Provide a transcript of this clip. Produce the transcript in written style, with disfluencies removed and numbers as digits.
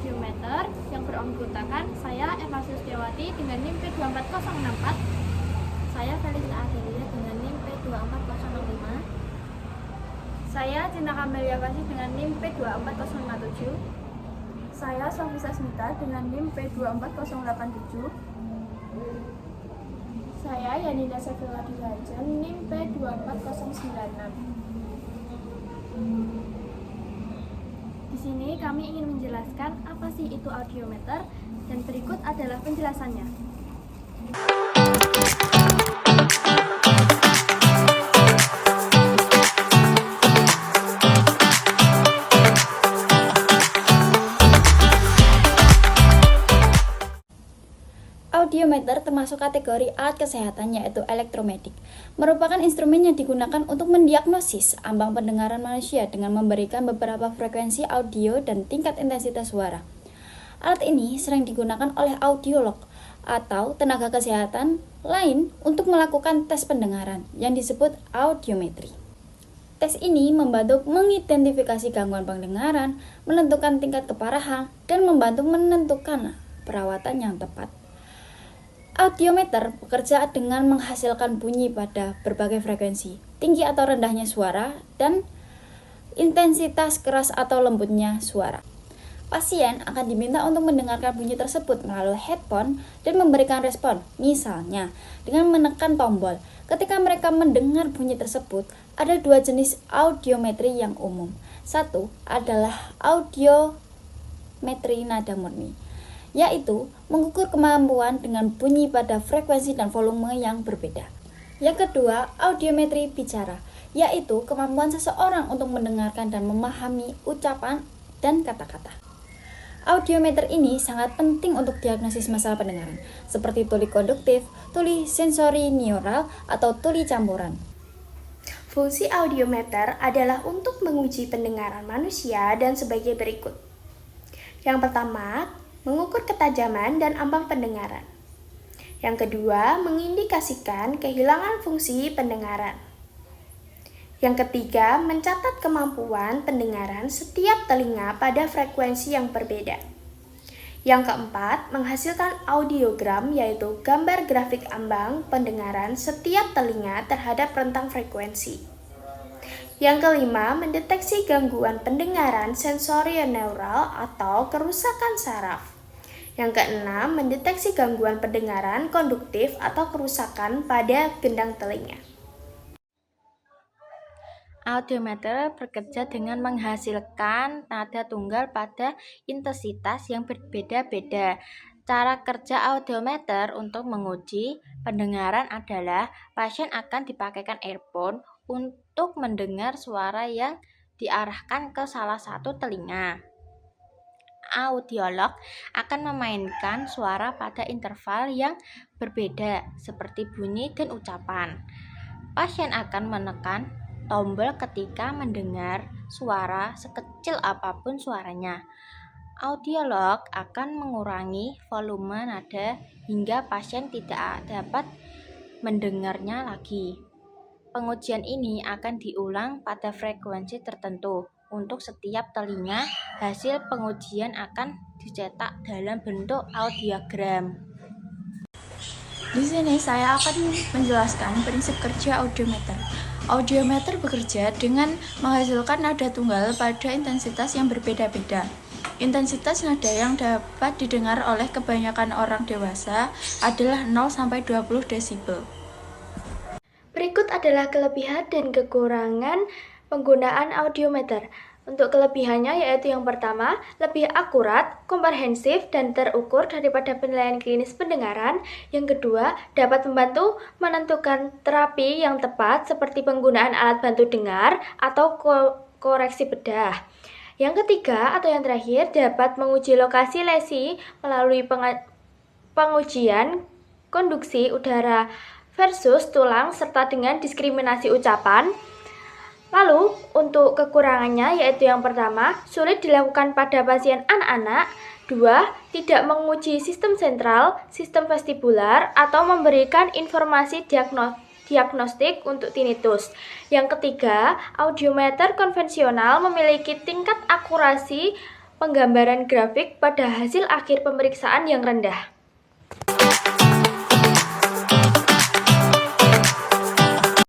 audiometer yang beranggotakan saya Eva Sustiawati dengan NIM P24064, saya Felisa Adelia dengan NIM P24065, saya Cinta Kamelia Kasih dengan NIM P24057, saya Sofisa Smita dengan NIM P24087, saya Yanida Sefila Dirajan NIM P24096. Di sini kami ingin menjelaskan apa sih itu audiometer dan berikut adalah penjelasannya. Audiometer termasuk kategori alat kesehatan yaitu elektromedik, merupakan instrumen yang digunakan untuk mendiagnosis ambang pendengaran manusia dengan memberikan beberapa frekuensi audio dan tingkat intensitas suara. Alat ini sering digunakan oleh audiolog atau tenaga kesehatan lain untuk melakukan tes pendengaran yang disebut audiometri. Tes ini membantu mengidentifikasi gangguan pendengaran, menentukan tingkat keparahan, dan membantu menentukan perawatan yang tepat. Audiometer bekerja dengan menghasilkan bunyi pada berbagai frekuensi, tinggi atau rendahnya suara, dan intensitas keras atau lembutnya suara. Pasien akan diminta untuk mendengarkan bunyi tersebut melalui headphone dan memberikan respon, misalnya dengan menekan tombol. Ketika mereka mendengar bunyi tersebut, ada dua jenis audiometri yang umum. Satu adalah audiometri nada murni, yaitu mengukur kemampuan dengan bunyi pada frekuensi dan volume yang berbeda. Yang kedua, audiometri bicara, yaitu kemampuan seseorang untuk mendengarkan dan memahami ucapan dan kata-kata. Audiometer ini sangat penting untuk diagnosis masalah pendengaran, seperti tuli konduktif, tuli sensori neural, atau tuli campuran. Fungsi audiometer adalah untuk menguji pendengaran manusia dan sebagai berikut. Yang pertama, mengukur ketajaman dan ambang pendengaran. Yang kedua, mengindikasikan kehilangan fungsi pendengaran. Yang ketiga, mencatat kemampuan pendengaran setiap telinga pada frekuensi yang berbeda. Yang keempat, menghasilkan audiogram, yaitu gambar grafik ambang pendengaran setiap telinga terhadap rentang frekuensi. Yang kelima, mendeteksi gangguan pendengaran sensorineural atau kerusakan saraf. Yang keenam, mendeteksi gangguan pendengaran konduktif atau kerusakan pada gendang telinga. Audiometer bekerja dengan menghasilkan nada tunggal pada intensitas yang berbeda-beda. Cara kerja audiometer untuk menguji pendengaran adalah pasien akan dipakaikan earphone untuk mendengar suara yang diarahkan ke salah satu telinga. Audiolog akan memainkan suara pada interval yang berbeda seperti bunyi dan ucapan. Pasien akan menekan tombol ketika mendengar suara sekecil apapun suaranya. Audiolog akan mengurangi volume nada hingga pasien tidak dapat mendengarnya lagi. Pengujian ini akan diulang pada frekuensi tertentu. Untuk setiap telinga, hasil pengujian akan dicetak dalam bentuk audiogram. Di sini saya akan menjelaskan prinsip kerja audiometer. Audiometer bekerja dengan menghasilkan nada tunggal pada intensitas yang berbeda-beda. Intensitas nada yang dapat didengar oleh kebanyakan orang dewasa adalah 0-20 desibel. Berikut adalah kelebihan dan kekurangan penggunaan audiometer. Untuk kelebihannya yaitu yang pertama, lebih akurat, komprehensif, dan terukur daripada penilaian klinis pendengaran. Yang kedua, dapat membantu menentukan terapi yang tepat seperti penggunaan alat bantu dengar atau koreksi bedah. Yang ketiga atau yang terakhir, dapat menguji lokasi lesi melalui pengujian konduksi udara versus tulang serta dengan diskriminasi ucapan. Lalu, untuk kekurangannya yaitu yang pertama, sulit dilakukan pada pasien anak-anak. 2. Tidak menguji sistem sentral, sistem vestibular, atau memberikan informasi diagnostik untuk tinnitus. Yang ketiga, audiometer konvensional memiliki tingkat akurasi penggambaran grafik pada hasil akhir pemeriksaan yang rendah.